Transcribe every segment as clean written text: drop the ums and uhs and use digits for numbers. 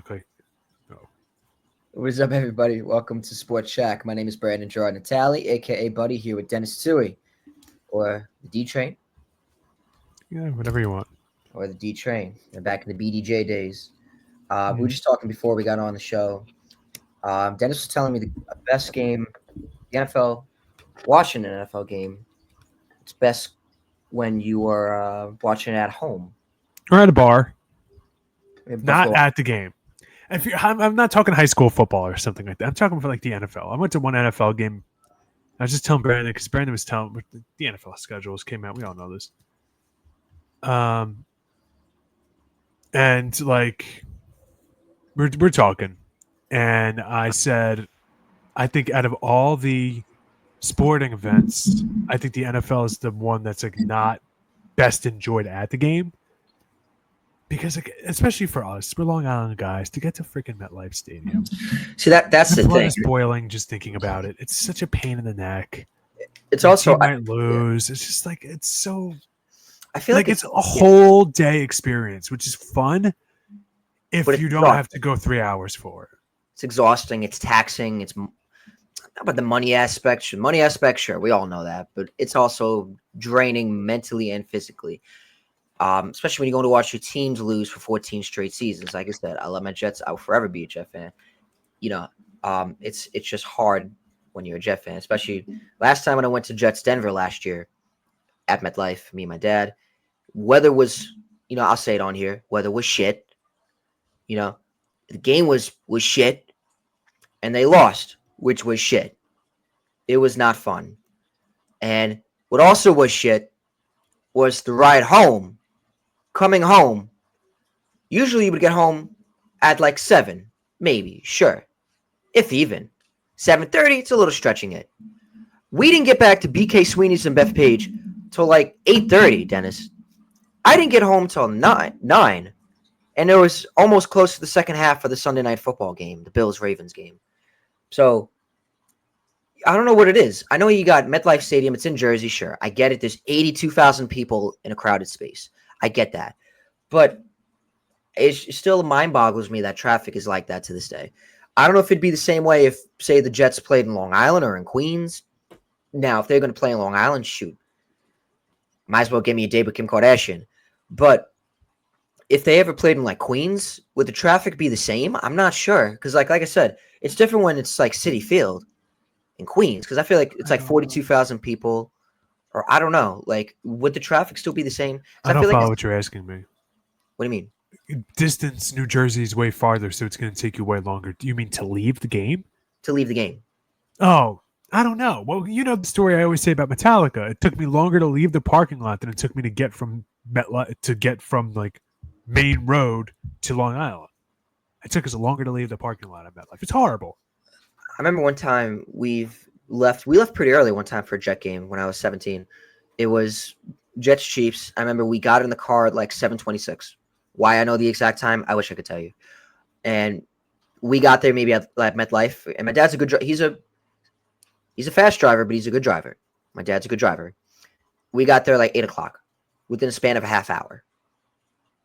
look like. Oh. What's up, everybody? Welcome to SportsShack. My name is Brandon Gerard Natali, aka Buddy, here with Dennis Tui, or the D Train, Yeah, whatever you want. or the D Train. They're back in the BDJ days. We were Mhm. just talking before we got on the show. Dennis was telling me the best game, the NFL, watching an NFL game. It's best when you are watching it at home. Or at a bar, In not Buffalo. at the game. If I'm not talking high school football or something like that. I'm talking for like the NFL. I went to one NFL game. I was just telling Brandon because Brandon was telling the NFL schedules came out. We all know this. And like we're talking, and I said, I think out of all the sporting events, I think the NFL is the one that's like not best enjoyed at the game. Because, like, especially for us, we're Long Island guys, to get to freaking MetLife Stadium, See that's my the blood thing. is boiling just thinking about it. It's such a pain in the neck. It's Your also team might lose. It's just like it's so I feel like like it's a whole day experience, which is fun if but you it's don't have to go 3 hours for it. It's exhausting. It's taxing. It's about the money aspect. Money aspect, sure, we all know that, but it's also draining mentally and physically. Especially when you go to watch your teams lose for 14 straight seasons. Like I said, I love my Jets. I'll forever be a Jet fan. You know, it's just hard when you're a Jet fan. Especially last time when I went to Jets Denver last year at MetLife, me and my dad. Weather was, I'll say it on here. Weather was shit. You know, the game was shit, and they lost, which was shit. It was not fun. And what also was shit was the ride home. Coming home, usually you would get home at like 7, maybe, sure, if even. 7:30, it's a little stretching it. We didn't get back to BK Sweeney's and Beth Page till like 8:30, Dennis. I didn't get home till 9, and it was almost close to the second half of the Sunday night football game, the Bills-Ravens game. So I don't know what it is. I know you got MetLife Stadium. It's in Jersey, sure. I get it. There's 82,000 people in a crowded space. I get that. But it still mind boggles me that traffic is like that to this day. I don't know if it'd be the same way if, say, the Jets played in Long Island or in Queens. Now, if they're going to play in Long Island, shoot. Might as well give me a date with Kim Kardashian. But if they ever played in like Queens, would the traffic be the same? I'm not sure. Because like I said, it's different when it's like Citi Field in Queens. Because I feel like it's like 42,000 people. Or I don't know. Like, would the traffic still be the same? I don't feel follow like what you're asking me. What do you mean? Distance, New Jersey is way farther, so it's going to take you way longer. Do you mean to leave the game? To leave the game. Oh, I don't know. Well, you know the story I always say about Metallica. It took me longer to leave the parking lot than it took me to get from like Main Road to Long Island. It took us longer to leave the parking lot at MetLife. It's horrible. I remember one time we left pretty early one time for a Jet game when I was 17. It was Jets Chiefs. I remember we got in the car at like 7:26. Why I know the exact time, I wish I could tell you. And we got there maybe at MetLife. And my dad's a good driver. He's a fast driver, but he's a good driver. My dad's a good driver. We got there like 8 o'clock within a span of a half hour.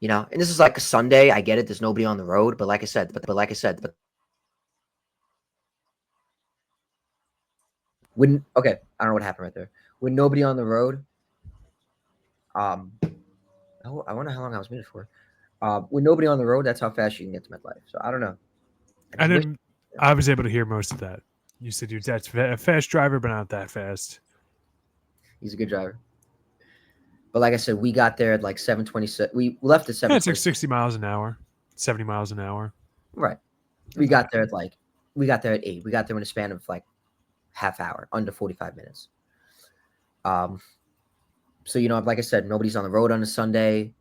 And this is like a Sunday. I get it. There's nobody on the road. But like I said, okay, I don't know what happened right there. With nobody on the road, I wonder how long I was muted for. With nobody on the road, that's how fast you can get to MetLife. So I don't know. I was able to hear most of that. You said your dad's a fast driver, but not that fast. He's a good driver. But like I said, we got there at like 7:26. We left at 7:26. Yeah, it's like 60 miles an hour, 70 miles an hour. Right. We got there at 8. We got there in a span of like half hour, under 45 minutes. So, like I said, nobody's on the road on a Sunday.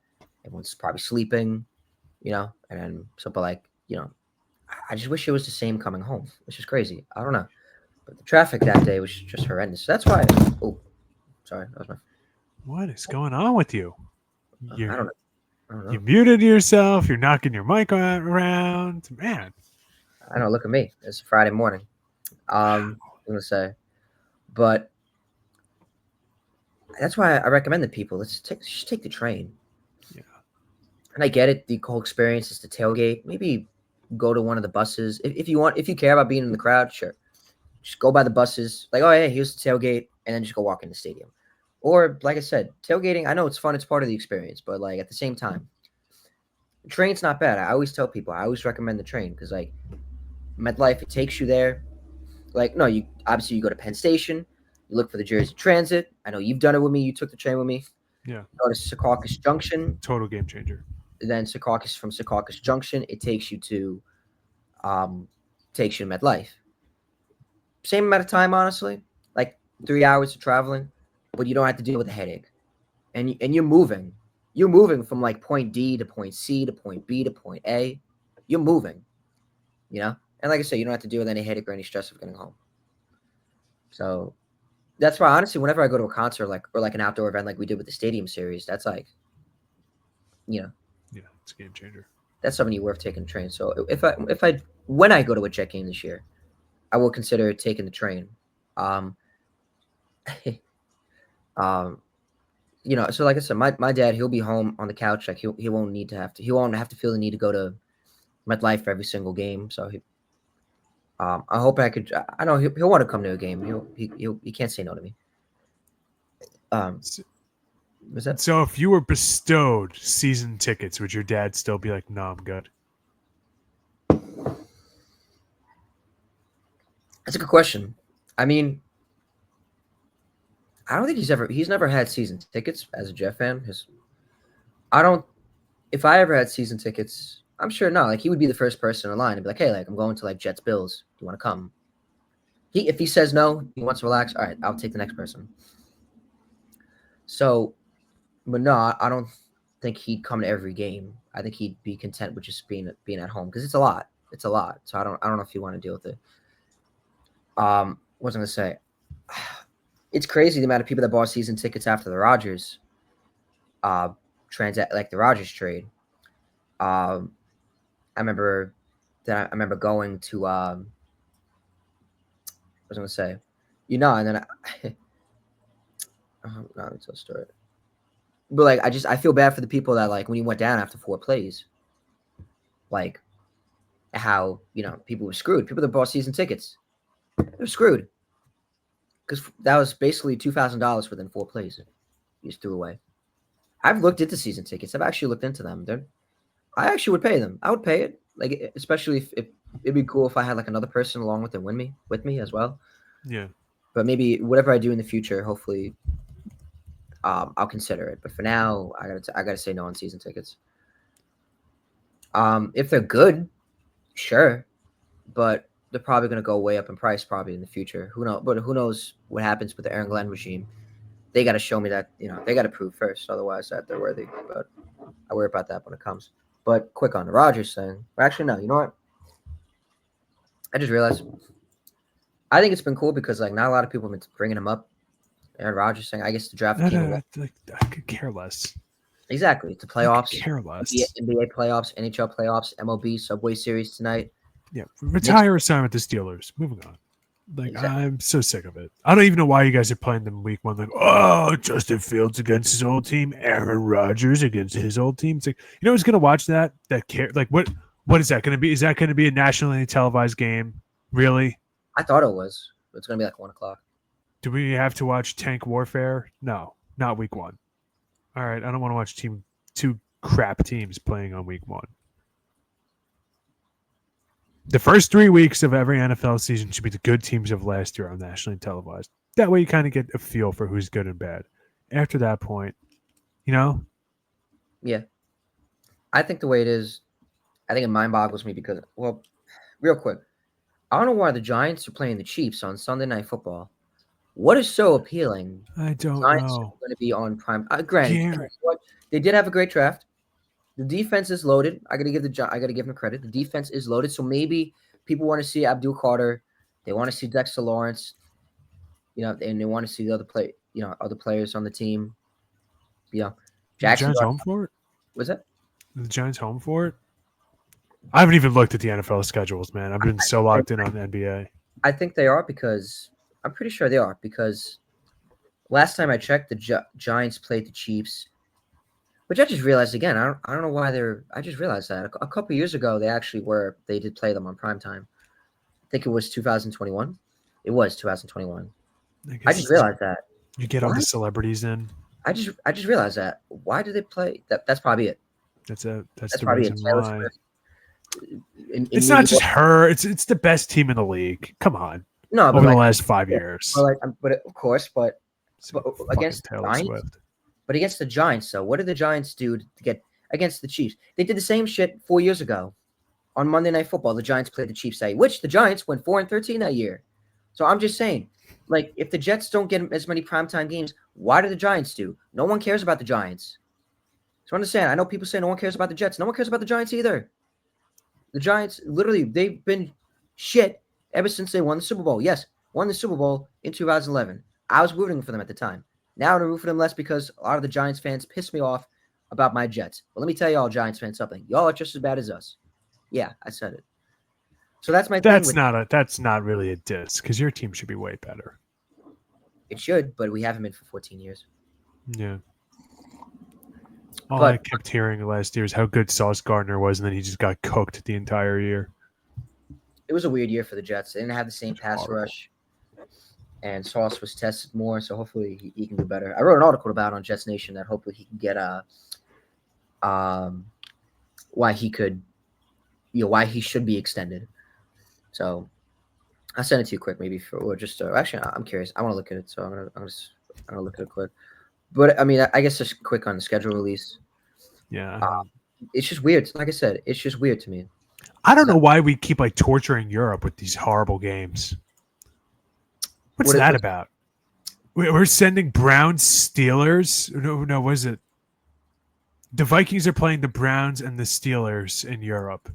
Everyone's probably sleeping, and then but like, I just wish it was the same coming home, which is crazy. I don't know. But the traffic that day was just horrendous. So that's why. Oh, sorry. That was my. What is going on with you? I don't know. You muted yourself. You're knocking your mic around. Man. I know. Look at me. It's Friday morning. I'm going to say. But that's why I recommend to people, just take the train. Yeah. And I get it. The whole experience is the tailgate. Maybe go to one of the buses. If you care about being in the crowd, sure. Just go by the buses. Like, oh yeah, here's the tailgate, and then just go walk in the stadium. Or like I said, tailgating. I know it's fun. It's part of the experience, but like at the same time, the train's not bad. I always tell people. I always recommend the train because like MetLife, it takes you there. Like no, you obviously you go to Penn Station. You look for the Jersey Transit. I know you've done it with me. You took the train with me. Yeah. You go to Secaucus Junction. Total game changer. Then from Secaucus Junction, it takes you to MetLife. Same amount of time, honestly, like 3 hours of traveling, but you don't have to deal with the headache. And you're moving. You're moving from like point D to point C to point B to point A. You're moving, And like I said, you don't have to deal with any headache or any stress of getting home. So that's why, honestly, whenever I go to a concert or like an outdoor event like we did with the Stadium Series, that's like, Yeah, it's a game changer. That's something worth taking the train. So when I go to a Jet game this year, I will consider taking the train. So like I said, my dad, he'll be home on the couch. Like he won't have to feel the need to go to MetLife for every single game. So I hope I could. I know he'll want to come to a game. He can't say no to me. Was that so? If you were bestowed season tickets, would your dad still be like, "No, I'm good"? That's a good question. I mean, I don't think he's never had season tickets as a Jet fan. If I ever had season tickets, I'm sure no. Like he would be the first person in line and be like, "Hey, like I'm going to like Jets Bills. Do you want to come?" If he says no, he wants to relax. All right, I'll take the next person. So, but no, I don't think he'd come to every game. I think he'd be content with just being at home because it's a lot. It's a lot. So I don't know if you want to deal with it. What was I gonna say? It's crazy the amount of people that bought season tickets after the Rodgers the Rodgers trade. I remember going to what was I gonna say? And then no, it's a story. But like I feel bad for the people that like when he went down after 4 plays. Like how, people were screwed. People that bought season tickets. They're screwed. Because that was basically $2,000 within 4 plays. You just threw away. I've looked into season tickets. I've actually looked into them. I actually would pay them. I would pay it. Like especially if it'd be cool if I had like another person along with me as well. Yeah. But maybe whatever I do in the future, hopefully, I'll consider it. But for now, I gotta say no on season tickets. If they're good, sure, but they're probably gonna go way up in price probably in the future. Who knows? But who knows what happens with the Aaron Glenn regime? They got to show me that they got to prove first, otherwise that they're worthy. But I worry about that when it comes. But quick on the Rodgers thing. Or actually, no. You know what? I just realized. I think it's been cool because like not a lot of people have been bringing him up. Aaron Rodgers saying, I guess the draft came. I could care less. Exactly. It's the playoffs. I could care less. NBA playoffs, NHL playoffs, MLB Subway Series tonight. Yeah, retire or sign with the Steelers. Moving on. Like exactly. I'm so sick of it. I don't even know why you guys are playing them week 1. Like, oh, Justin Fields against his old team, Aaron Rodgers against his old team. It's like, who's going to watch that? Like, what is that going to be? Is that going to be a nationally televised game? Really? I thought it was. It's going to be like 1:00. Do we have to watch tank warfare? No, not week 1. All right, I don't want to watch two crap teams playing on week 1. The first 3 weeks of every NFL season should be the good teams of last year on nationally televised. That way you kind of get a feel for who's good and bad. After that point, Yeah. I think the way it is, I think it mind boggles me because, well, real quick, I don't know why the Giants are playing the Chiefs on Sunday Night Football. What is so appealing? I don't Giants know. are going to be on prime. Granted, they did have a great draft. The defense is loaded. I got to give them credit. The defense is loaded, so maybe people want to see Abdul Carter. They want to see Dexter Lawrence. And they want to see the other players on the team. Jackson. The Giants home for it? Was that? The Giants home for it? I haven't even looked at the NFL schedules, man. I've been so locked in on the NBA. I think they are because I'm pretty sure they are because last time I checked, the Giants played the Chiefs Which I just realized again. I don't know why they're. I just realized that a couple years ago they did play them on primetime. I think it was 2021. It was 2021. I I guess just realized that. you get all Why? the celebrities in. I just realized that. Why did they play that? That's probably it. That's That's the probably it. reason Taylor why. Swift in It's New not just York. her. It's the best team in the league. Come on. No, but Over the like, last 5 yeah, but years. like, but of course, but Fucking against the Taylor Giants, Swift. but against the Giants, so what did the Giants do to get against the Chiefs? They did the same shit 4 years ago on Monday Night Football. The Giants played the Chiefs, which the Giants went 4-13 that year. So I'm just saying, like, if the Jets don't get as many primetime games, why do the Giants do? No one cares about the Giants. So understand, I know people say no one cares about the Jets. No one cares about the Giants either. The Giants, literally, they've been shit ever since they won the Super Bowl. Yes, won the Super Bowl in 2011. I was rooting for them at the time. Now I'm rooting for them less because a lot of the Giants fans piss me off about my Jets. But let me tell y'all, Giants fans, something. Y'all are just as bad as us. Yeah, I said it. So that's my thing with That's not really a diss because your team should be way better. it should, but we haven't been for 14 years. Yeah. All I But kept hearing last year is how good Sauce Gardner was, and then he just got cooked the entire year. it was a weird year for the Jets. They didn't have the same pass horrible. rush, and Sauce was tested more, so hopefully he can do better. I wrote an article about it on Jets Nation that hopefully he can get why he could, why he should be extended. So I'll send it to you quick, maybe or just actually I'm curious. I want to look at it, so I'm gonna look at it quick. But I mean, I guess just quick on the schedule release. Yeah. It's just weird. Like I said, it's just weird to me. I don't know why we keep like torturing Europe with these horrible games. What's that about? We're sending Browns Steelers. No, was it? The Vikings are playing the Browns and the Steelers in Europe.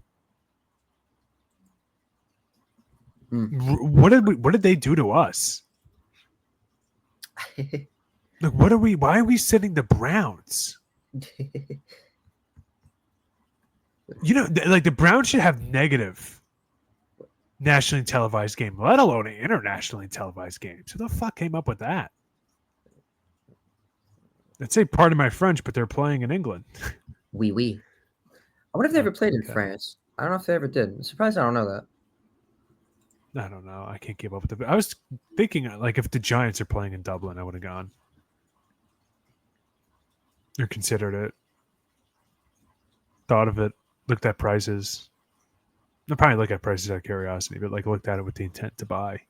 What did they do to us? Like, why are we sending the Browns? Like the Browns should have negative nationally televised game, let alone an internationally televised game. So the fuck came up with that? I'd say pardon my French, but they're playing in England. Oui. I wonder if they ever played in France. I don't know if they ever did. I'm surprised I don't know that. I don't know. I can't keep up with it. I was thinking, like, if the Giants are playing in Dublin, I would have gone. Or considered it. Thought of it. Looked at prices. I'll probably look at prices out of curiosity, but, like, looked at it with the intent to buy.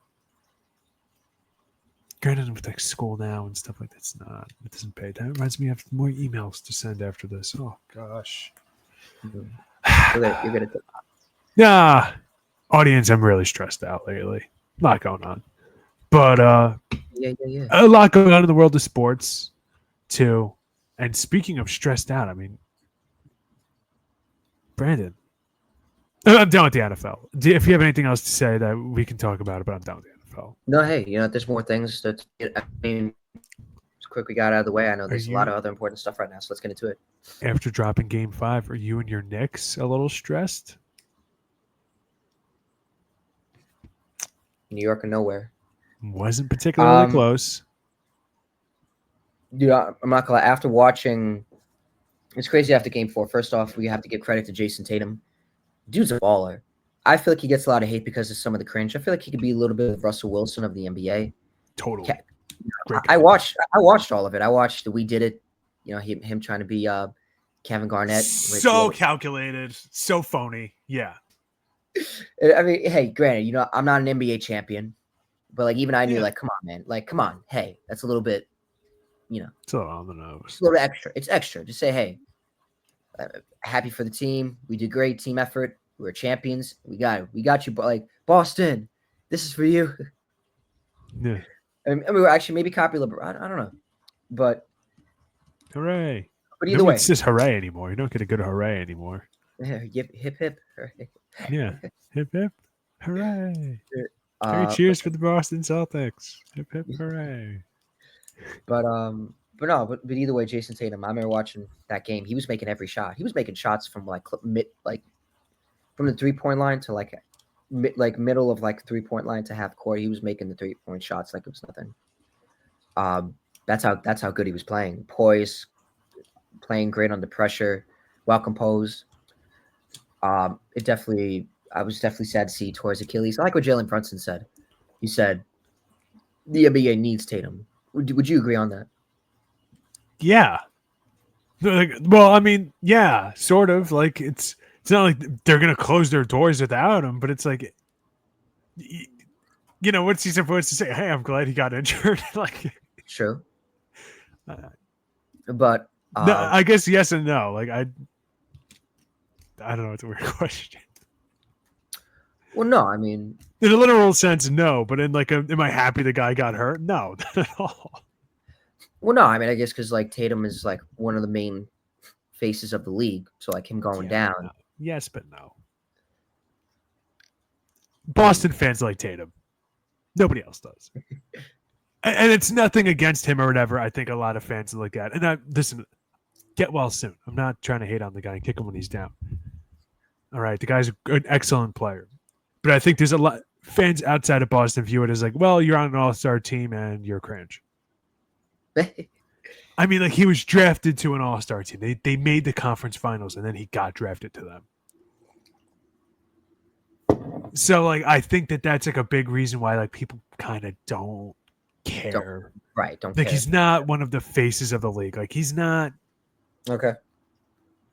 Granted, with, like, school now and stuff like that, it doesn't pay. That reminds me of more emails to send after this. Oh, gosh. You're good at that. Yeah. Audience, I'm really stressed out lately. A lot going on. But Yeah. a lot going on in the world of sports, too. And speaking of stressed out, I mean, Brandon, I'm done with the NFL. If you have anything else to say, that we can talk about it, but I'm done with the NFL. No, hey, there's more things that I mean, as quick we got out of the way. I know there's a lot of other important stuff right now, so let's get into it. After dropping Game 5, are you and your Knicks a little stressed? New York or nowhere. Wasn't particularly close. Dude, I'm not gonna lie. After watching, it's crazy after Game 4. First off, we have to give credit to Jason Tatum. Dude's a baller. I feel like he gets a lot of hate because of some of the cringe. I feel like he could be a little bit of Russell Wilson of the NBA. Totally. I watched all of it. I watched the We Did It. Him trying to be Kevin Garnett. So calculated, so phony. Yeah. I mean, hey, granted, I'm not an NBA champion, but like even I knew, like, come on, man, like, come on, hey, that's a little bit, it's a little on the nose. It's a little extra. It's extra. Just say, hey, happy for the team. We did great team effort. We're champions. We got you. But like Boston, this is for you. Yeah. I mean, we're actually maybe copy LeBron. I don't know, but hooray! But either way, it's just hooray anymore. You don't get a good hooray anymore. Yeah, hip hip. Hooray. Yeah, hip hip, hooray! Cheers for the Boston Celtics. Hip hip, hooray! But either way, Jason Tatum. I remember watching that game. He was making every shot. He was making shots from from the 3-point line to middle of 3-point line to half court. He was making the 3-point shots like it was nothing. That's how good he was playing. Poise, playing great under pressure, well composed. It definitely, I was definitely sad to see towards Achilles. I like what Jalen Brunson said. He said the NBA needs Tatum. Would you agree on that? Yeah. Like, well, I mean, yeah, sort of. Like it's not like they're gonna close their doors without him, but it's like, what's he supposed to say? Hey, I'm glad he got injured. Like, True, uh, but no, I guess yes and no. Like I don't know. It's a weird question. well, no, I mean, In a literal sense, no. But in like, am I happy the guy got hurt? No, not at all. well, no, I mean, I guess because like Tatum is like one of the main faces of the league, so like him going Yeah, but down. no. Yes, but no. I mean, Boston fans like Tatum. Nobody else does. And it's nothing against him or whatever. I think a lot of fans look at. And listen, get well soon. I'm not trying to hate on the guy and kick him when he's down. All right, the guy's an excellent player, but I think there's a lot fans outside of Boston view it as like, well, you're on an all-star team and you're cringe. I mean, like he was drafted to an all-star team. They made the conference finals and then he got drafted to them. So like I think that's like a big reason why like people kind of don't care. don't Like care. he's not one of the faces of the league. Like he's not. Okay.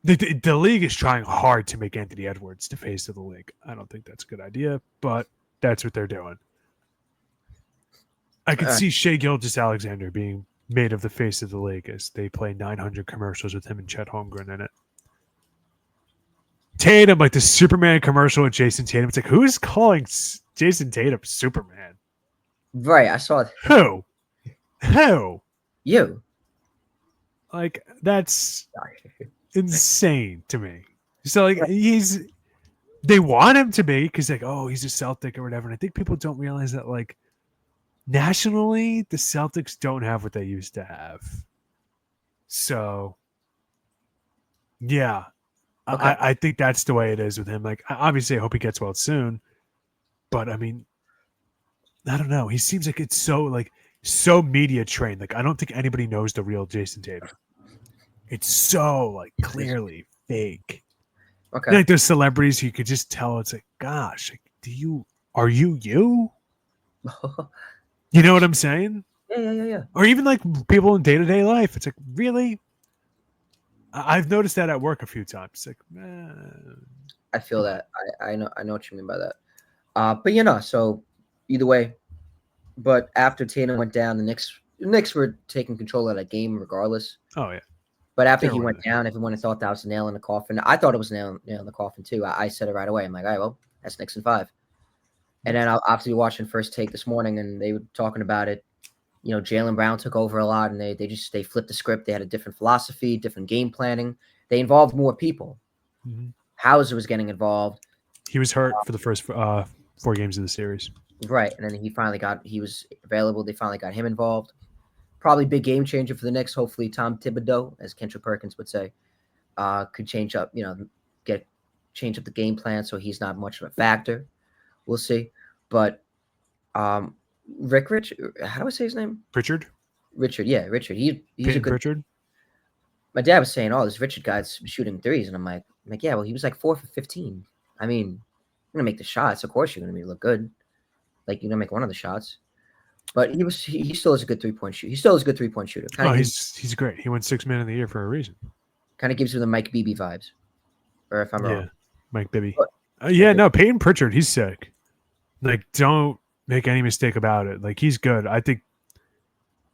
The league is trying hard to make Anthony Edwards the face of the league. I don't think that's a good idea, but that's what they're doing. I could see Shea Gilgeous-Alexander being made of the face of the league as they play 900 commercials with him and Chet Holmgren in it. Tatum, like the Superman commercial with Jason Tatum. It's like, who's calling Jason Tatum Superman? Right, I saw it. Who? Who? You. Like, that's insane to me. So, like, they want him to be because, like, oh, he's a Celtic or whatever. And I think people don't realize that, like, nationally, the Celtics don't have what they used to have. So, yeah. Okay. I think that's the way it is with him. Like, obviously, I hope he gets well soon. But, I mean, I don't know. He seems like it's so media trained. Like, I don't think anybody knows the real Jason Tatum. It's so, like, clearly fake. Okay. Like, those celebrities, you could just tell it's like, gosh, like, are you? You know what I'm saying? Yeah. Or even like people in day-to-day life. It's like, really? I've noticed that at work a few times. It's like, I feel that. I know what you mean by that. But so either way, but after Tatum went down, the Knicks were taking control of that game regardless. oh, yeah. But after They're he went winning. down, everyone thought that was a nail in the coffin. I thought it was a nail in the coffin too. I said it right away. I'm like, all right, well, that's Knicks in 5. And then I obviously watching First Take this morning, and they were talking about it. Jaylen Brown took over a lot, and they flipped the script. They had a different philosophy, different game planning. They involved more people. Mm-hmm. Hauser was getting involved. He was hurt for the first 4 games of the series. Right, and then he was available. They finally got him involved. Probably big game changer for the Knicks. Hopefully, Tom Thibodeau, as Kendrick Perkins would say, could change up. Change up the game plan so he's not much of a factor. We'll see, but Rich, how do I say his name? Pritchard? Richard, yeah, Richard. He's Peyton a good. Pritchard? My dad was saying, "Oh, this Richard guy's shooting threes," and I'm like, yeah, well, he was like 4 for 15. I mean, you're gonna make the shots. Of course, you're gonna look good. Like you're gonna make one of the shots. But he still is a good 3-point shooter. He still is a good 3-point shooter. He's great. He won 6 Man of the Year for a reason. Kind of gives you the Mike Bibby vibes, or if I'm wrong. Mike Bibby. But, no, Peyton Pritchard. He's sick. Like, don't make any mistake about it. Like, he's good. I think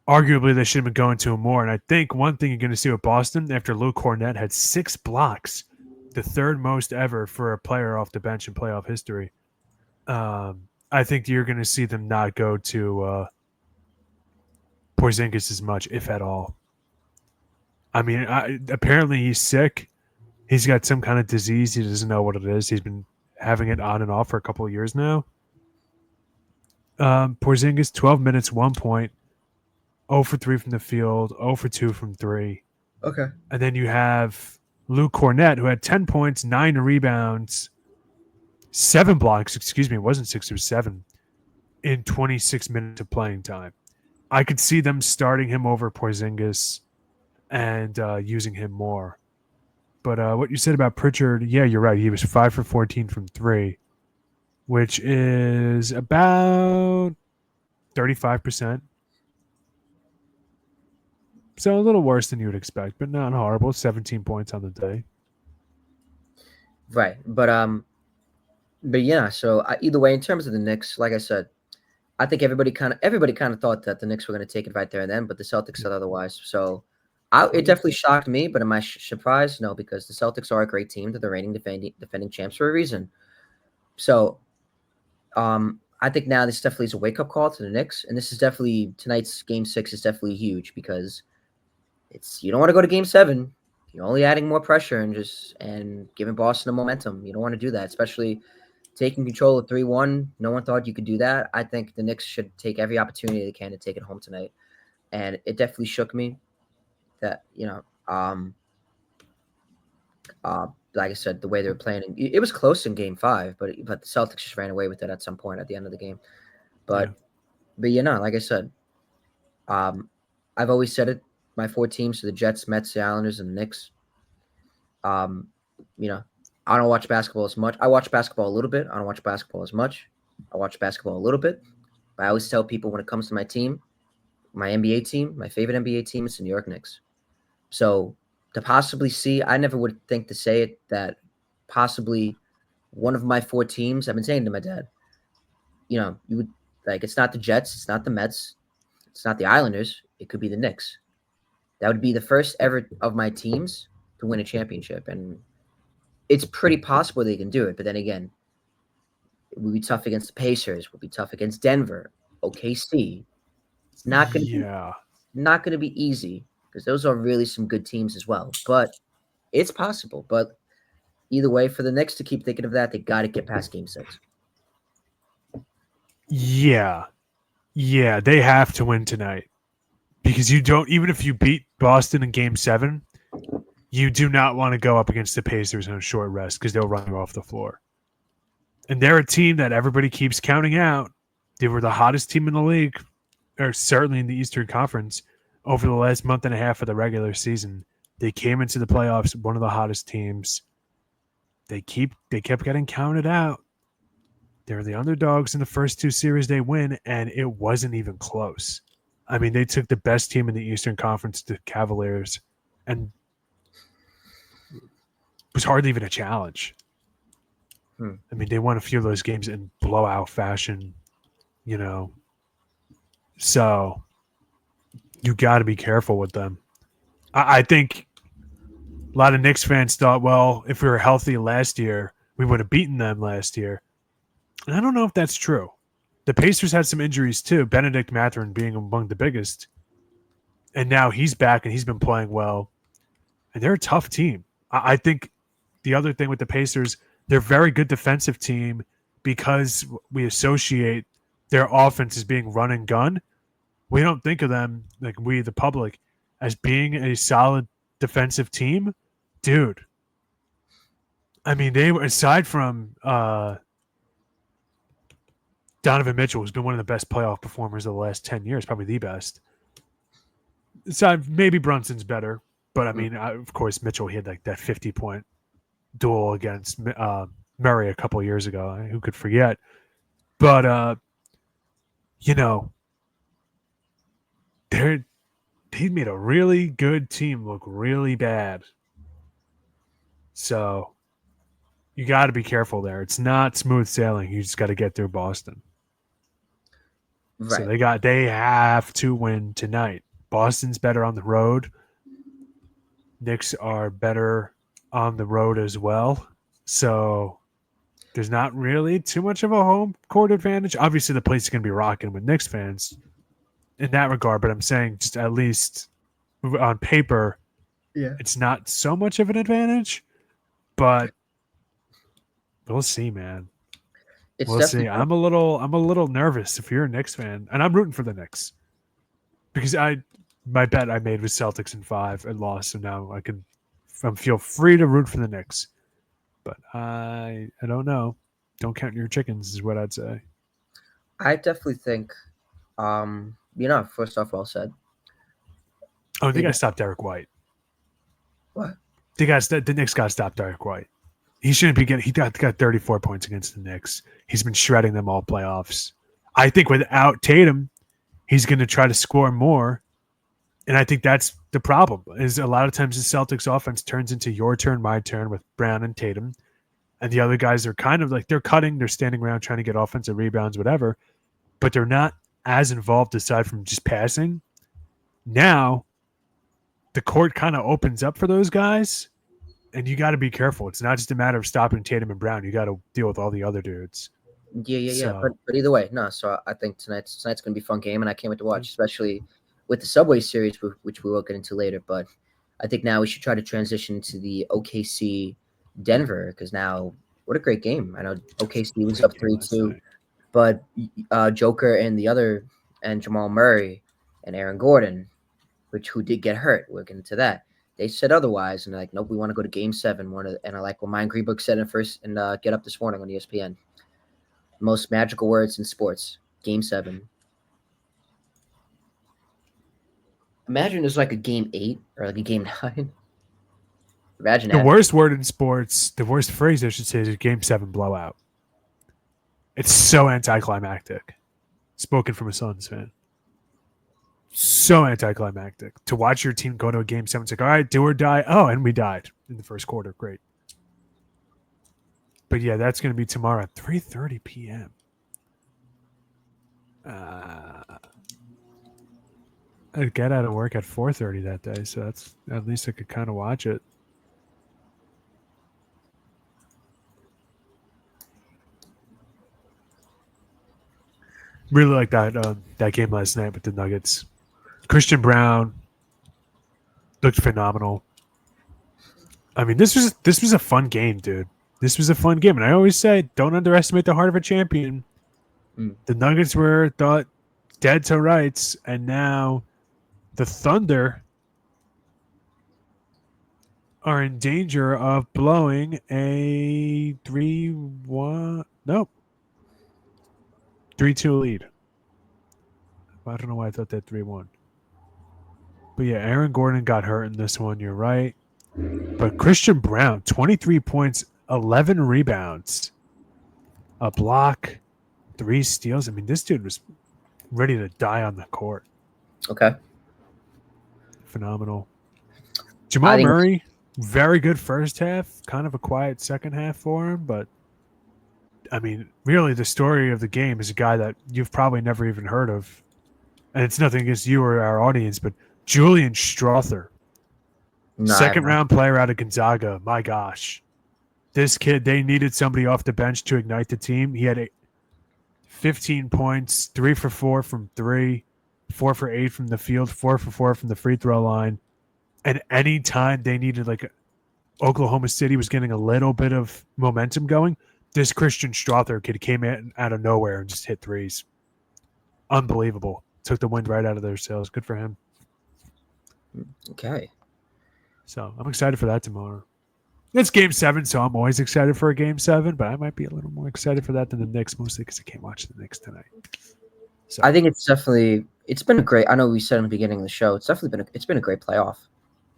arguably they should have been going to him more. And I think one thing you're going to see with Boston after Lou Cornette had 6 blocks, the third most ever for a player off the bench in playoff history. I think you're going to see them not go to Porzingis as much, if at all. I mean, apparently he's sick. He's got some kind of disease. He doesn't know what it is. He's been having it on and off for a couple of years now. Porzingis, 12 minutes, 1 point, 0 for 3 from the field, 0 for 2 from 3. Okay. And then you have Lou Cornette, who had 10 points, 9 rebounds, 7 blocks. Excuse me, it wasn't 6, it was 7 in 26 minutes of playing time. I could see them starting him over Porzingis and using him more. But what you said about Pritchard, yeah, you're right. He was 5 for 14 from three, which is about 35%. So a little worse than you would expect, but not horrible. 17 points on the day. Right. But yeah. So either way, in terms of the Knicks, like I said, I think everybody kind of thought that the Knicks were going to take it right there and then, but the Celtics said otherwise. So it definitely shocked me. But am I surprised? No, because the Celtics are a great team. They're the reigning defending champs for a reason. So I think now this definitely is a wake up call to the Knicks, and this is definitely tonight's game 6 is definitely huge because it's you don't want to go to game 7. You're only adding more pressure and giving Boston a momentum. You don't want to do that, especially taking control of 3-1. No one thought you could do that. I think the Knicks should take every opportunity they can to take it home tonight. And it definitely shook me that, like I said, the way they were playing. It was close in game 5, but the Celtics just ran away with it at some point at the end of the game. Yeah. But like I said, um, I've always said it. My 4 teams are the Jets, Mets, the Islanders, and the Knicks. Um, you know, I don't watch basketball as much. I watch basketball a little bit. I don't watch basketball as much. I watch basketball a little bit. But I always tell people when it comes to my team, my NBA team, my favorite NBA team is the New York Knicks. So to possibly see, I never would think to say it that possibly one of my 4 teams. I've been saying to my dad, you would like it's not the Jets, it's not the Mets, it's not the Islanders. It could be the Knicks. That would be the first ever of my teams to win a championship, and it's pretty possible they can do it. But then again, it would be tough against the Pacers. Would be tough against Denver, OKC. It's Yeah. not going to be easy because those are really some good teams as well. But it's possible. But either way, for the Knicks to keep thinking of that, they got to get past Game 6. Yeah. Yeah. They have to win tonight because you don't, even if you beat Boston in game 7, you do not want to go up against the Pacers on a short rest because they'll run you off the floor. And they're a team that everybody keeps counting out. They were the hottest team in the league, or certainly in the Eastern Conference, over the last month and a half of the regular season. They came into the playoffs one of the hottest teams. They kept getting counted out. They're the underdogs in the first 2 series they win, and it wasn't even close. I mean, they took the best team in the Eastern Conference, the Cavaliers, and it was hardly even a challenge. Hmm. I mean, they won a few of those games in blowout fashion, you know. So you got to be careful with them. I think a lot of Knicks fans thought, well, if we were healthy last year, we would have beaten them last year. And I don't know if that's true. The Pacers had some injuries too, Benedict Mathurin being among the biggest. And now he's back and he's been playing well. And they're a tough team. I think the other thing with the Pacers, they're a very good defensive team because we associate their offense as being run and gun. We don't think of them, like we, the public, as being a solid defensive team. Dude, I mean, they were, aside from Donovan Mitchell, who's been one of the best playoff performers of the last 10 years, probably the best. So maybe Brunson's better, but I Hmm. mean, of course, Mitchell, he had like that 50-point duel against Murray a couple of years ago. Who could forget? But, you know, they're, he made a really good team look really bad. So you got to be careful there. It's not smooth sailing. You just got to get through Boston. So Right. they have to win tonight. Boston's better on the road. Knicks are better on the road as well. So there's not really too much of a home court advantage. Obviously, the place is going to be rocking with Knicks fans in that regard, but I'm saying just at least on paper, Yeah. it's not so much of an advantage. But we'll see, man. It's We'll see. definitely I'm a little nervous if you're a Knicks fan, and I'm rooting for the Knicks because my bet I made was Celtics in 5 and lost, so now I feel free to root for the Knicks. But I don't know. Don't count your chickens is what I'd say. I definitely think, first off, well said. Oh, I They think I de- stopped Derek White. What? The Knicks got to stop Derek White. He shouldn't be getting. He got 34 points against the Knicks. He's been shredding them all playoffs. I think without Tatum, he's going to try to score more, and I think that's the problem. Is a lot of times the Celtics offense turns into your turn, my turn with Brown and Tatum, and the other guys are kind of like they're cutting, they're standing around trying to get offensive rebounds, whatever, but they're not as involved aside from just passing. Now, the court kind of opens up for those guys. And you got to be careful. It's not just a matter of stopping Tatum and Brown. You got to deal with all the other dudes. Yeah. But either way, no. So I think tonight's going to be a fun game, and I can't wait to watch, especially with the Subway Series, which we will get into later. But I think now we should try to transition to the OKC Denver, because now what a great game. I know OKC was up 3-2, but Joker and Jamal Murray and Aaron Gordon, who did get hurt. We'll get into that. They said otherwise, and they're like, nope, we want to go to Game 7. And I like what Mine Greenbook said in first and Get Up this morning on ESPN. Most magical words in sports. Game 7. Imagine there's like a Game 8 or like a Game 9. Imagine the worst word in sports, the worst phrase I should say is a Game 7 blowout. It's so anticlimactic. Spoken from a Suns fan. So anticlimactic to watch your team go to a Game 7. It's like, all right, do or die. Oh, and we died in the first quarter. Great. But yeah, that's going to be tomorrow at 3:30 p.m. I get out of work at 4:30 that day, so that's at least I could kind of watch it. Really like that game last night with the Nuggets. Christian Brown looked phenomenal. I mean, this was a fun game, dude. This was a fun game, and I always say, don't underestimate the heart of a champion. The Nuggets were thought dead to rights, and now the Thunder are in danger of blowing a 3-1. Nope. 3-2 lead. I don't know why I thought that 3-1. But yeah, Aaron Gordon got hurt in this one. You're right. But Christian Brown, 23 points, 11 rebounds, a block, 3 steals. I mean, this dude was ready to die on the court. Okay. Phenomenal. Jamal Murray, very good first half, kind of a quiet second half for him. But, I mean, really the story of the game is a guy that you've probably never even heard of. And it's nothing against you or our audience, but Julian Strother, second-round player out of Gonzaga. My gosh. This kid, they needed somebody off the bench to ignite the team. He had 15 points, 3 for 4 from 3, 4 for 8 from the field, 4 for 4 from the free throw line. And any time they needed, like, Oklahoma City was getting a little bit of momentum going, this Christian Strother kid came in out of nowhere and just hit threes. Unbelievable. Took the wind right out of their sails. Good for him. Okay. So I'm excited for that tomorrow. It's Game 7, so I'm always excited for a Game 7, but I might be a little more excited for that than the Knicks, mostly because I can't watch the Knicks tonight. So I think it's been a great. I know we said in the beginning of the show, it's been a great playoff,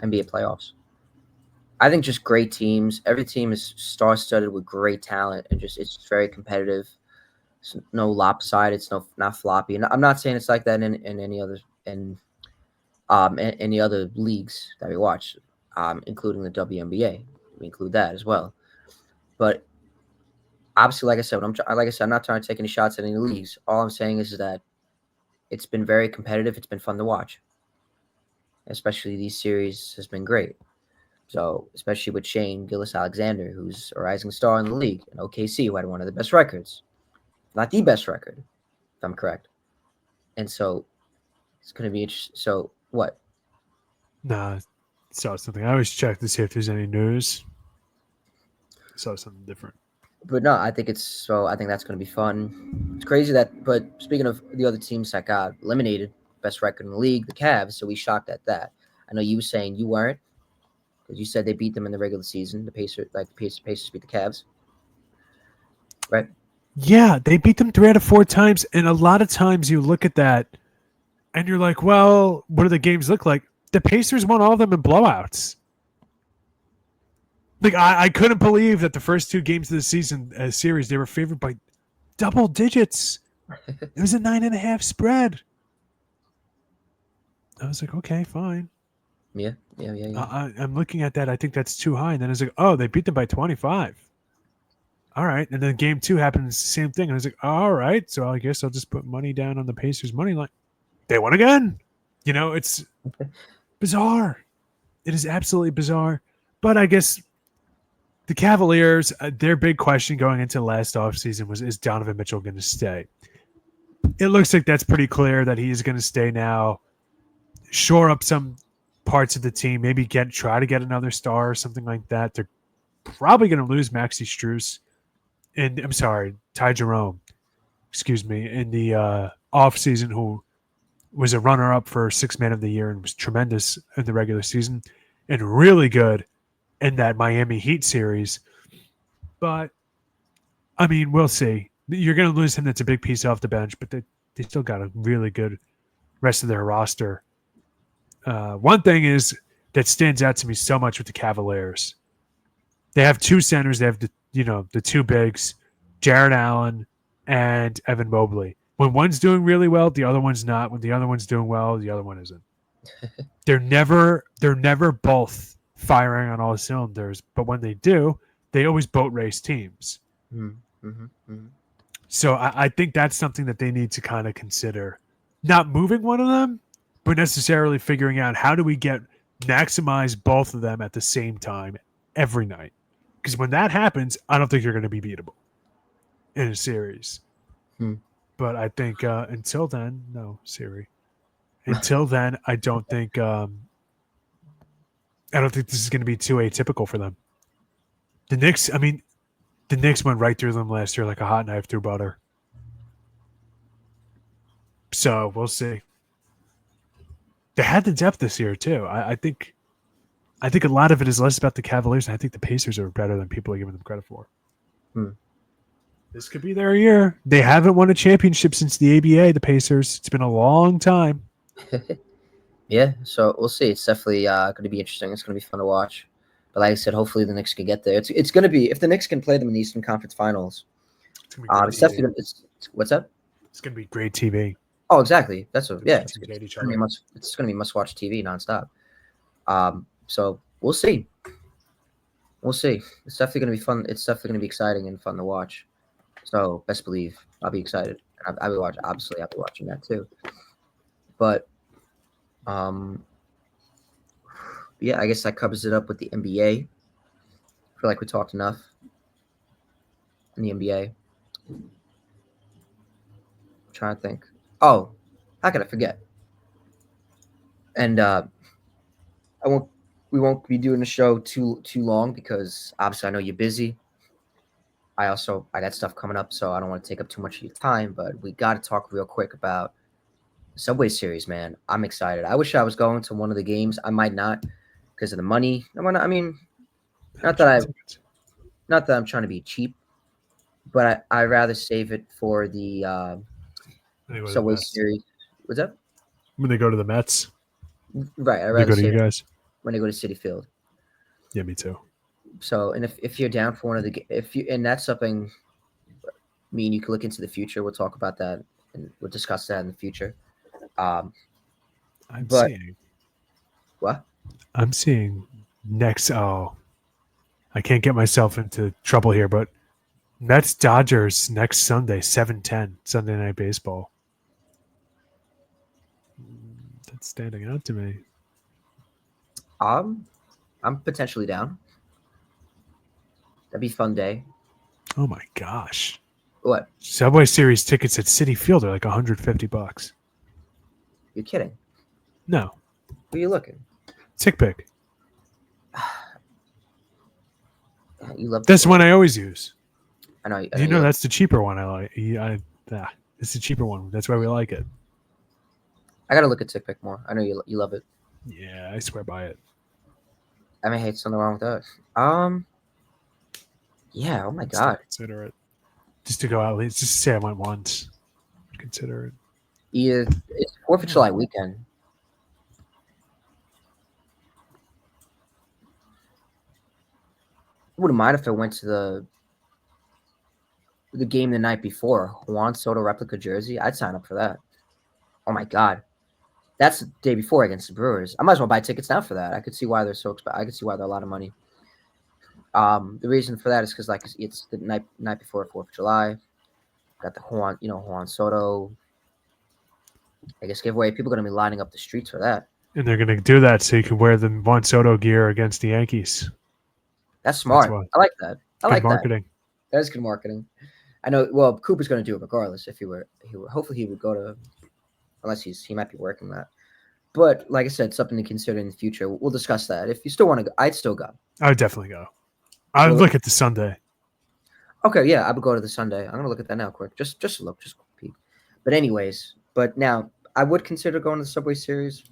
NBA playoffs. I think just great teams. Every team is star-studded with great talent, and it's very competitive. It's no lopsided. It's not floppy. And I'm not saying it's like that in any other any other leagues that we watch, including the WNBA. We include that as well. But obviously, like I said, I'm not trying to take any shots at any leagues. All I'm saying is that it's been very competitive. It's been fun to watch. Especially these series has been great. So, especially with Shane Gilgeous-Alexander, who's a rising star in the league, and OKC, who had one of the best records. Not the best record, if I'm correct. And so, it's going to be interesting. So, what? Nah, saw something. I always check to see if there's any news. Saw something different. But no, I think that's going to be fun. It's crazy but speaking of the other teams that got eliminated, best record in the league, the Cavs, so we shocked at that. I know you were saying you weren't, because you said they beat them in the regular season. The Pacers beat the Cavs. Right? Yeah, they beat them 3 out of 4 times, and a lot of times you look at that and you're like, well, what do the games look like? The Pacers won all of them in blowouts. Like I couldn't believe that the first two games of the season series they were favored by double digits. It was a 9.5 spread. I was like, okay, fine. Yeah. I'm looking at that. I think that's too high. And then I was like, oh, they beat them by 25. All right. And then game two happens, same thing. And I was like, all right. So I guess I'll just put money down on the Pacers money line. They won again. It's bizarre. It is absolutely bizarre. But I guess the Cavaliers, their big question going into last offseason was, is Donovan Mitchell going to stay? It looks like that's pretty clear that he is going to stay now. Shore up some parts of the team, maybe try to get another star or something like that. They're probably going to lose Maxi Strus and I'm sorry, Ty Jerome, excuse me, in the offseason, who was a runner-up for Sixth Man of the Year and was tremendous in the regular season and really good in that Miami Heat series. But, I mean, we'll see. You're going to lose him. That's a big piece off the bench, but they still got a really good rest of their roster. One thing is that stands out to me so much with the Cavaliers. They have two centers. They have the two bigs, Jared Allen and Evan Mobley. When one's doing really well, the other one's not. When the other one's doing well, the other one isn't. They're never both firing on all cylinders, but when they do, they always boat race teams. So I think that's something that they need to kind of consider. Not moving one of them, but necessarily figuring out how do we maximize both of them at the same time every night. Because when that happens, I don't think you're going to be beatable in a series. But I think until then, no, Siri. Until then, I don't think this is going to be too atypical for them. The Knicks went right through them last year like a hot knife through butter. So we'll see. They had the depth this year too. I think a lot of it is less about the Cavaliers, and I think the Pacers are better than people are giving them credit for. This could be their year. They haven't won a championship since the ABA, the Pacers. It's been a long time. Yeah, so we'll see. It's definitely going to be interesting. It's going to be fun to watch. But like I said, hopefully the Knicks can get there. It's going to be, if the Knicks can play them in the Eastern Conference Finals, it's definitely going to, what's up? It's going to be great TV. Oh, exactly. That's what, yeah. It's going to be must-watch TV nonstop. So we'll see. We'll see. It's definitely going to be fun. It's definitely going to be exciting and fun to watch. So best believe I'll be excited. I'll be watching. Obviously, I'll be watching that too. But, yeah, I guess that covers it up with the NBA. I feel like we talked enough in the NBA. I'm trying to think. Oh, how could I forget? And we won't be doing the show too long because obviously I know you're busy. I got stuff coming up, so I don't want to take up too much of your time, but we got to talk real quick about the Subway Series, man. I'm excited. I wish I was going to one of the games. I might not because of the money. I mean, not that I'm trying to be cheap, but I rather save it for the Subway Series. What's up? When they go to the Mets. Right. I rather go to you guys. When they go to Citi Field. Yeah, me too. So, and if you're down for one of the, and that's something, me and you can look into the future. We'll talk about that and we'll discuss that in the future. I'm seeing next. Oh, I can't get myself into trouble here, but Mets Dodgers next Sunday, 7:10 Sunday Night Baseball. That's standing out to me. I'm potentially down. That'd be a fun day. Oh my gosh! What? Subway Series tickets at Citi Field are like $150. You're kidding? No. Where are you looking? TickPick. You love. That's the one I always use. I know. You know that's the cheaper one I like. It's the cheaper one. That's why we like it. I gotta look at TickPick more. I know you love it. Yeah, I swear by it. I mean, hate something wrong with that. Yeah. Oh my God. Consider it. Just to go out. Just to say I went once. Consider it. Yeah, it's 4th of July weekend. wouldn't mind if I went to the game the night before. Juan Soto replica jersey. I'd sign up for that. Oh my god. That's the day before against the Brewers. I might as well buy tickets now for that. I could see why they're so expensive. I could see why they're a lot of money. The reason for that is because like it's the night before 4th of July. Got the Juan Soto. I guess giveaway. People are gonna be lining up the streets for that. And they're going to do that so you can wear the Juan Soto gear against the Yankees. That's That's smart. why. I like that. I Good like that. marketing. That is good marketing. I know. Well, Cooper's gonna do it regardless. If he were, hopefully he would go to, unless he might be working that. But like I said, something to consider in the future. We'll discuss that. If you still want to go, I'd still go. I would definitely go. I would look at the Sunday. Okay, yeah, I would go to the Sunday. I'm gonna look at that now, quick. Just look, just peek. But anyways, now I would consider going to the Subway Series,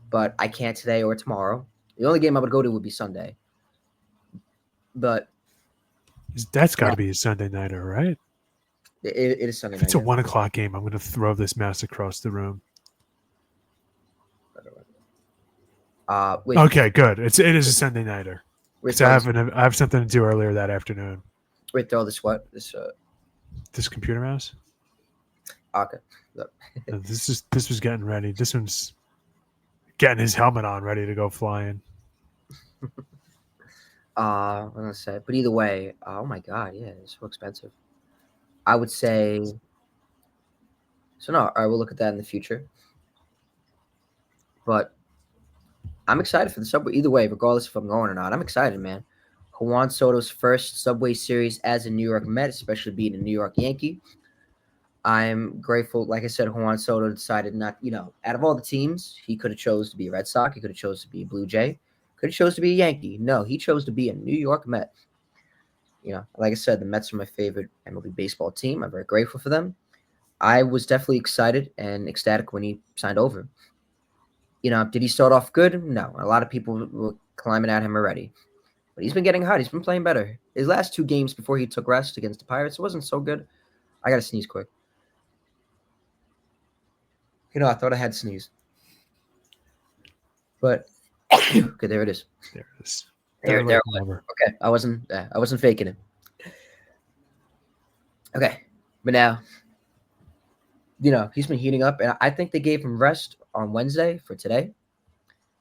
but I can't today or tomorrow. The only game I would go to would be Sunday. But That's got to be a Sunday nighter, right? it is Sunday If night. it's a 1:00 game, I'm going to throw this mouse across the room. Wait, Okay, good. It is a Sunday nighter. wait, Because I have something to do earlier that afternoon. throw this what? This computer mouse. Okay. This was getting ready. This one's getting his helmet on, ready to go flying. I'm gonna say, but either way, oh my god, yeah, it's so expensive. I would say. So no, I will look at that in the future. But I'm excited for the Subway. Either way, regardless if I'm going or not, I'm excited, man. Juan Soto's first Subway Series as a New York Met, especially being a New York Yankee. I'm grateful. Like I said, Juan Soto decided not, out of all the teams, he could have chose to be a Red Sox. He could have chose to be a Blue Jay. Could have chose to be a Yankee. No, he chose to be a New York Met. Like I said, the Mets are my favorite MLB baseball team. I'm very grateful for them. I was definitely excited and ecstatic when he signed over. Did he start off good? No. A lot of people were climbing at him already. But he's been getting hot. He's been playing better. His last 2 games before he took rest against the Pirates, it wasn't so good. I got to sneeze quick. I thought I had sneeze. But, okay, there it is. There it is. There it was. Over. Okay, I wasn't faking it. Okay, but now, he's been heating up, and I think they gave him rest on Wednesday for today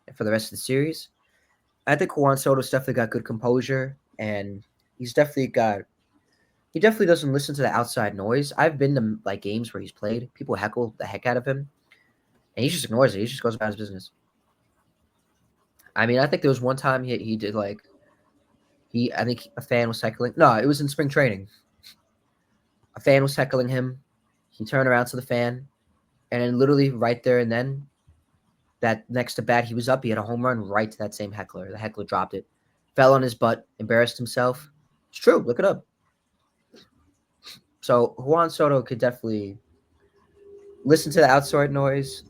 and for the rest of the series. I think Juan Soto's definitely got good composure, and he definitely doesn't listen to the outside noise. I've been to games where he's played. People heckle the heck out of him, and he just ignores it. He just goes about his business. I mean, I think there was one time he did I think a fan was heckling. No, it was in spring training. A fan was heckling him. He turned around to the fan, and then literally right there and then, that next to bat he was up, he had a home run right to that same heckler. The heckler dropped it, fell on his butt, embarrassed himself. It's true. Look it up. So Juan Soto could definitely listen to the outside noise,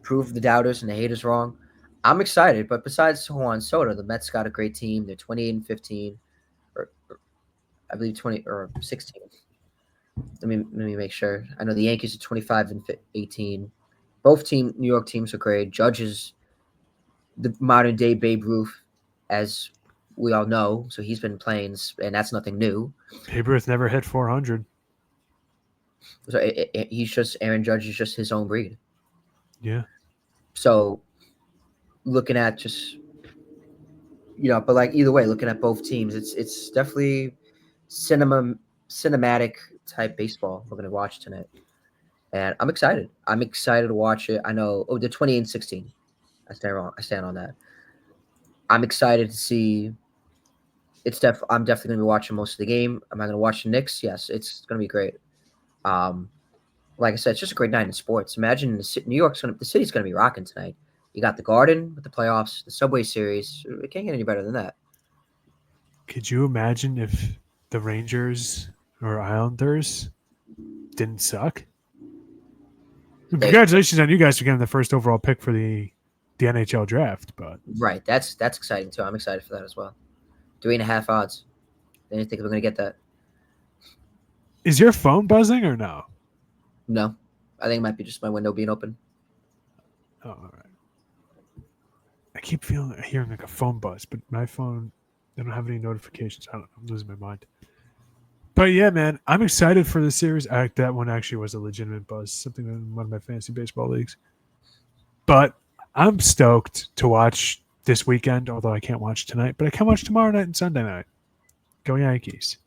prove the doubters and the haters wrong. I'm excited, but besides Juan Soto, the Mets got a great team. They're 28-15, or I believe 20 or 16. Let me make sure. I know the Yankees are 25-18. Both New York teams are great. Judge is the modern day Babe Ruth, as we all know. So he's been playing, and that's nothing new. Babe Ruth never hit 400. So he's just Aaron Judge is just his own breed. Yeah. So looking at just but either way, looking at both teams, it's definitely cinematic type baseball we're gonna watch tonight, and I'm excited. I'm excited to watch it. I know. Oh, they're 28-16. I stand on that. I'm excited to see. I'm definitely gonna be watching most of the game. Am I gonna watch the Knicks? Yes, it's gonna be great. Like I said, it's just a great night in sports. Imagine the city's gonna be rocking tonight. You got the Garden with the playoffs, the Subway Series. It can't get any better than that. Could you imagine if the Rangers or Islanders didn't suck? Congratulations on you guys for getting the first overall pick for the NHL draft. But right, that's exciting too. I'm excited for that as well. 3.5 odds. I didn't think we're gonna get that. Is your phone buzzing or no? No, I think it might be just my window being open. Oh, all right. I keep hearing like a phone buzz, but my phone They don't have any notifications. I'm losing my mind. But yeah, man, I'm excited for the series. That one actually was a legitimate buzz, something in one of my fantasy baseball leagues. But I'm stoked to watch this weekend, although I can't watch tonight, but I can watch tomorrow night and Sunday night. Go Yankees.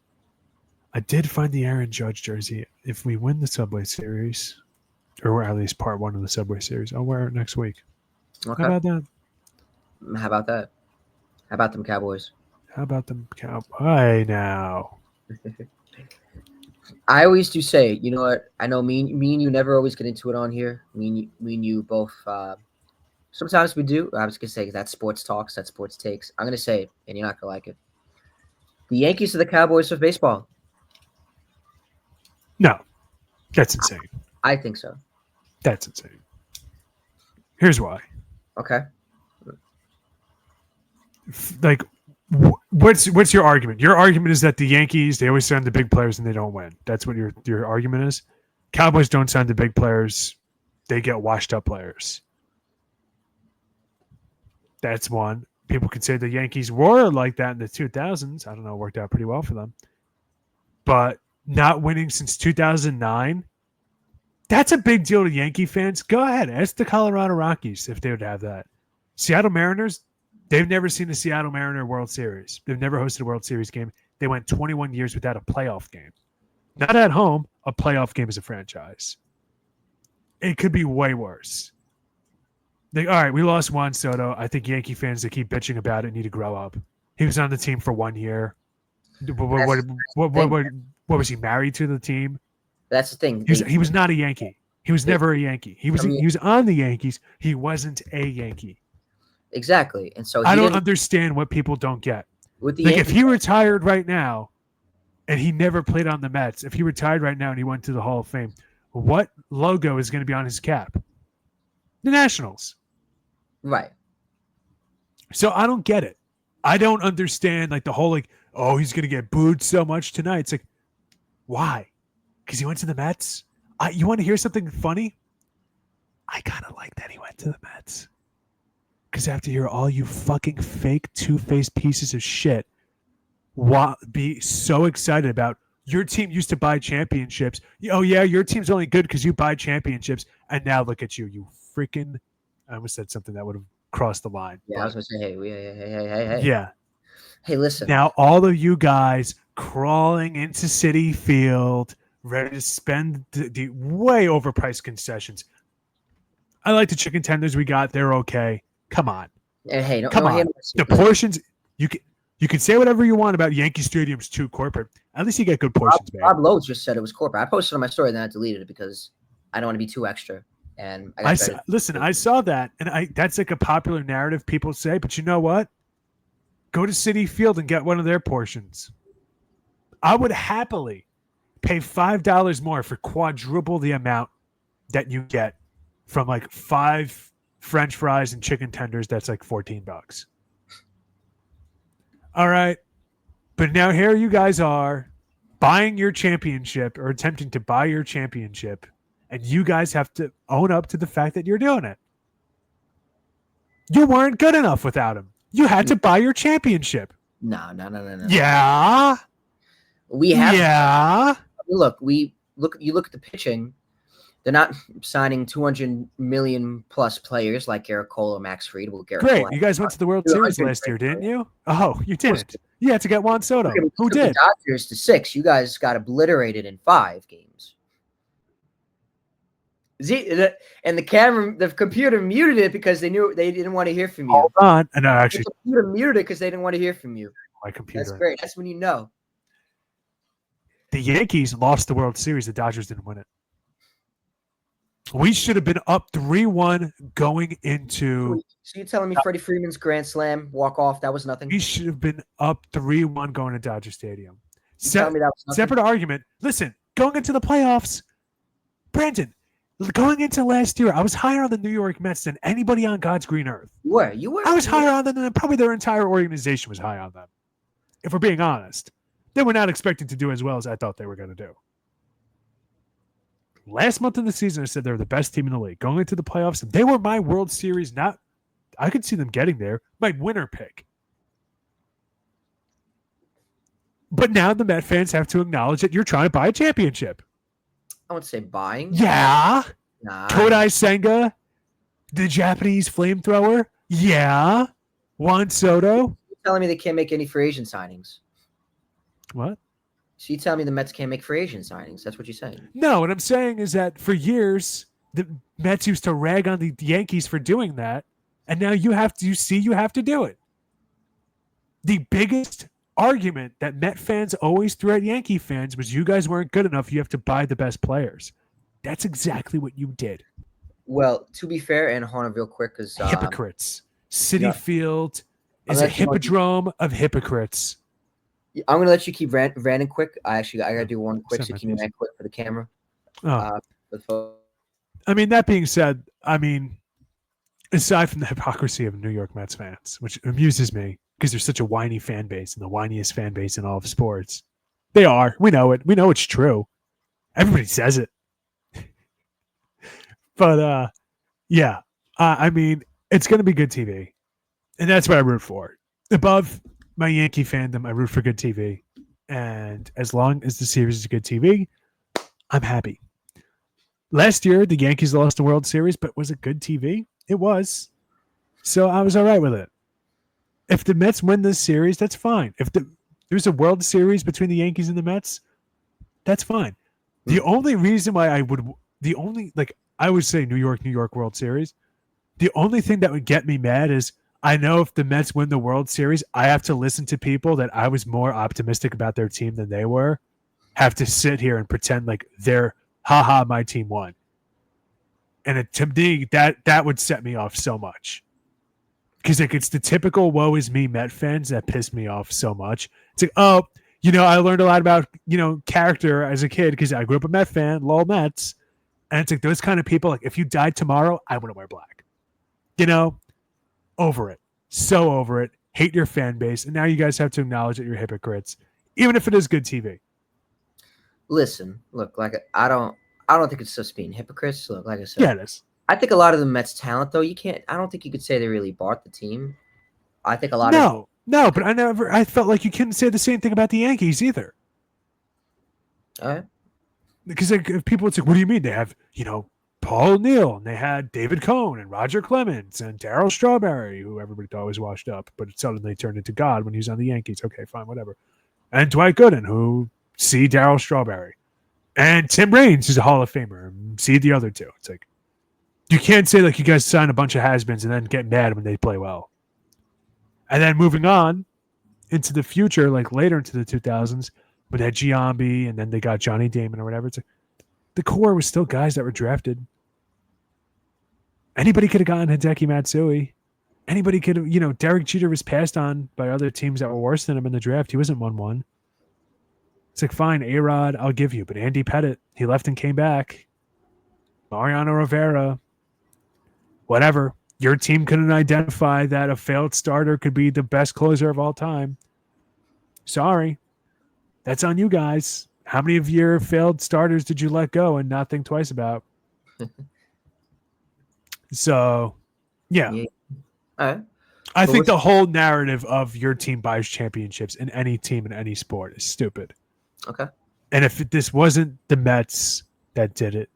I did find the Aaron Judge jersey. If we win the Subway Series, or at least part one of the Subway Series, I'll wear it next week. Okay. How about that? How about that? How about them Cowboys? How about them Cowboys now? I always do say, you know what? I know me and you never always get into it on here. Me and you both. Sometimes we do. I was gonna say that's sports talks, that's sports takes. I'm gonna say it, and you're not gonna like it. The Yankees are the Cowboys of baseball. No, that's insane. I think so. That's insane. Here's why. Okay. Like, what's your argument? Your argument is that the Yankees, they always sign the big players and they don't win. That's what your argument is. Cowboys don't sign the big players; they get washed up players. That's one. People could say the Yankees were like that in the 2000s. I don't know, it worked out pretty well for them. But not winning since 2009, that's a big deal to Yankee fans. Go ahead, ask the Colorado Rockies if they would have that. Seattle Mariners, they've never seen a Seattle Mariner World Series. They've never hosted a World Series game. They went 21 years without a playoff game. Not at home, a playoff game as a franchise. It could be way worse. All right, we lost Juan Soto. I think Yankee fans that keep bitching about it need to grow up. He was on the team for 1 year. What was he married to the team? That's the thing. He was not a Yankee. He was never a Yankee. He was on the Yankees. He wasn't a Yankee. Exactly. And so I don't understand what people don't get. With the Yankees, if he retired right now and he never played on the Mets, if he retired right now and he went to the Hall of Fame, what logo is going to be on his cap? The Nationals. Right. So I don't get it. I don't understand the whole he's going to get booed so much tonight. It's like, why? Because he went to the Mets? You want to hear something funny? I kind of like that he went to the Mets. Because I have to hear all you fucking fake two-faced pieces of shit be so excited about your team used to buy championships. Oh, yeah, your team's only good because you buy championships. And now look at you. You freaking... I almost said something that would have crossed the line. Yeah, I was going to say, hey. Yeah. Hey, listen. Now, all of you guys crawling into Citi Field, ready to spend the way overpriced concessions. I like the chicken tenders we got. They're okay. Come on. Hey, come on. The portions, you can say whatever you want about Yankee Stadium's too corporate. At least you get good portions, man. Rob Lowe just said it was corporate. I posted on my story, then I deleted it because I don't want to be too extra. And I saw that, and that's a popular narrative people say. But you know what? Go to Citi Field and get one of their portions. I would happily pay $5 more for quadruple the amount that you get from 5 French fries and chicken tenders. That's $14. All right, but now here you guys are buying your championship or attempting to buy your championship. And you guys have to own up to the fact that you're doing it. You weren't good enough without him. You had to buy your championship. No. Yeah. We have. Yeah. Look. You look at the pitching. They're not signing 200 million plus players like Garrett Cole or Max Fried. Great. You guys went to the World Series last year, didn't you? Oh, you didn't. You had to get Juan Soto. Who did? The Dodgers to 6. You guys got obliterated in 5 games. And the computer muted it because they knew they didn't want to hear from you. Hold on. No, actually, the computer muted it because they didn't want to hear from you. My computer. That's great. That's when you know. The Yankees lost the World Series. The Dodgers didn't win it. We should have been up 3-1 going into. So you're telling me Freddie Freeman's grand slam walk off? That was nothing. We should have been up 3-1 going to Dodger Stadium. Tell me that was nothing? Separate argument. Listen, going into the playoffs, Brandon. Going into last year, I was higher on the New York Mets than anybody on God's green earth. You were. I was higher on them than probably their entire organization was high on them. If we're being honest, they were not expecting to do as well as I thought they were going to do. Last month in the season, I said they were the best team in the league. Going into the playoffs, they were my World Series. I could see them getting there. My winner pick. But now the Met fans have to acknowledge that you're trying to buy a championship. I wouldn't say buying. Yeah. Nah. Kodai Senga, the Japanese flamethrower. Yeah. Juan Soto. You're telling me they can't make any free agent signings. What? So you tell me the Mets can't make free agent signings. That's what you're saying. No, what I'm saying is that for years, the Mets used to rag on the Yankees for doing that. And now you have to do it. The biggest argument that Met fans always threw at Yankee fans was you guys weren't good enough. You have to buy the best players. That's exactly what you did. Well, to be fair, and hold on real quick, because Hypocrites. City yeah. Field is a hippodrome of hypocrites. I'm going to let you keep ranting quick. I got to do one quick, so keep rant quick for the camera. I mean, that being said, aside from the hypocrisy of New York Mets fans, which amuses me because they're such a whiny fan base and the whiniest fan base in all of sports. They are. We know it. We know it's true. Everybody says it. But, yeah. It's going to be good TV. And that's what I root for. Above my Yankee fandom, I root for good TV. And as long as the series is good TV, I'm happy. Last year, the Yankees lost the World Series, but was it good TV? It was. So I was all right with it. If the Mets win this series, that's fine. If there's a World Series between the Yankees and the Mets, that's fine. The only reason why I would say New York World Series, the only thing that would get me mad is I know if the Mets win the World Series, I have to listen to people that I was more optimistic about their team than they were, have to sit here and pretend like they're, haha, my team won. And to me, that would set me off so much. Because it's the typical woe is me Met fans that piss me off so much. It's like, oh, I learned a lot about, character as a kid because I grew up a Met fan, lol Mets. And it's like those kind of people, like if you died tomorrow, I wouldn't wear black. Over it. So over it. Hate your fan base. And now you guys have to acknowledge that you're hypocrites, even if it is good TV. Listen, look, I don't think it's just being hypocrites. Look, like I said, yeah, it is. I think a lot of the Mets' talent, though, I don't think you could say they really bought the team. I think a lot No, but I felt like you couldn't say the same thing about the Yankees either. All right. Because if people would say, what do you mean? They have, Paul O'Neill, and they had David Cohn and Roger Clemens and Darryl Strawberry, who everybody thought was washed up, but it suddenly turned into God when he was on the Yankees. Okay, fine, whatever. And Dwight Gooden, who see Darryl Strawberry. And Tim Raines, who's a Hall of Famer. See the other two. It's like, you can't say like you guys sign a bunch of has-beens and then get mad when they play well. And then moving on into the future, like later into the 2000s, when they had Giambi and then they got Johnny Damon or whatever, it's like the core was still guys that were drafted. Anybody could have gotten Hideki Matsui. Anybody could have, Derek Jeter was passed on by other teams that were worse than him in the draft. He wasn't 1-1. It's like, fine, A-Rod, I'll give you. But Andy Pettitte, he left and came back. Mariano Rivera, whatever. Your team couldn't identify that a failed starter could be the best closer of all time. Sorry. That's on you guys. How many of your failed starters did you let go and not think twice about? So, yeah. All right. I think the whole narrative of your team buys championships in any team in any sport is stupid. Okay. And if this wasn't the Mets that did it,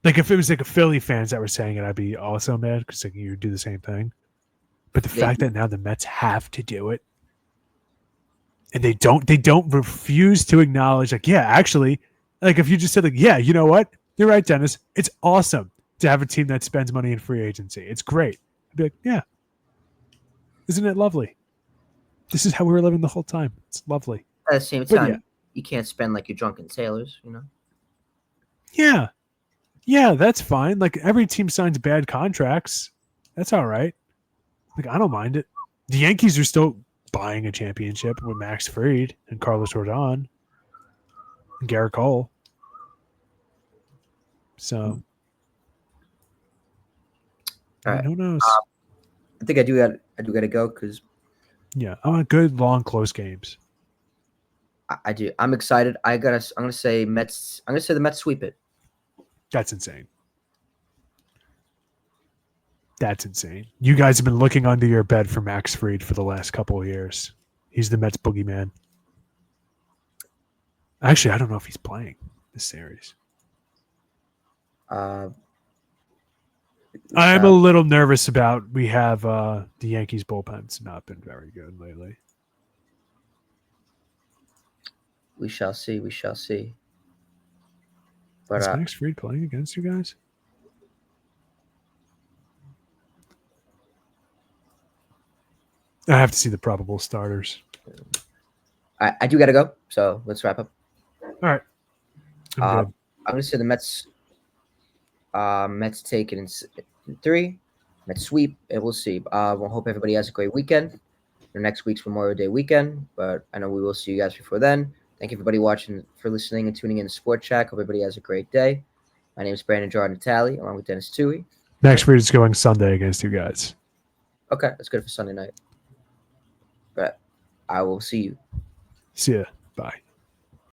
like if it was like a Philly fans that were saying it, I'd be also mad because like you do the same thing. But the fact that now the Mets have to do it, and they don't refuse to acknowledge, like, yeah, actually, like if you just said like, yeah, you know what? You're right, Dennis. It's awesome to have a team that spends money in free agency. It's great. I'd be like, yeah. Isn't it lovely? This is how we were living the whole time. It's lovely. At the same time, you can't spend like you're drunken sailors, Yeah. Yeah, that's fine. Like every team signs bad contracts. That's all right. Like I don't mind it. The Yankees are still buying a championship with Max Fried and Carlos Rodon and Garrett Cole. So, all right. Who knows? I think I do got to go because I want good, long, close games. I do. I'm excited. I'm gonna say Mets. I'm gonna say the Mets sweep it. That's insane. That's insane. You guys have been looking under your bed for Max Fried for the last couple of years. He's the Mets boogeyman. Actually, I don't know if he's playing this series. Uh, I'm a little nervous about we have the Yankees bullpen's not been very good lately. we shall see. We shall see. But Is Max Fried playing against you guys? I have to see the probable starters. I do got to go. So let's wrap up. All right. I'm good. I'm going to say the Mets. Mets take it in 3. Mets sweep. And we'll see. We'll hope everybody has a great weekend. The next week's Memorial Day weekend, but I know we will see you guys before then. Thank you everybody watching for listening and tuning in to SportsShack. Hope everybody has a great day. My name is Brandon Jordan Natali, along with Dennis Tui. Next week is going Sunday against you guys. Okay, that's good for Sunday night. But I will see you. See ya. Bye.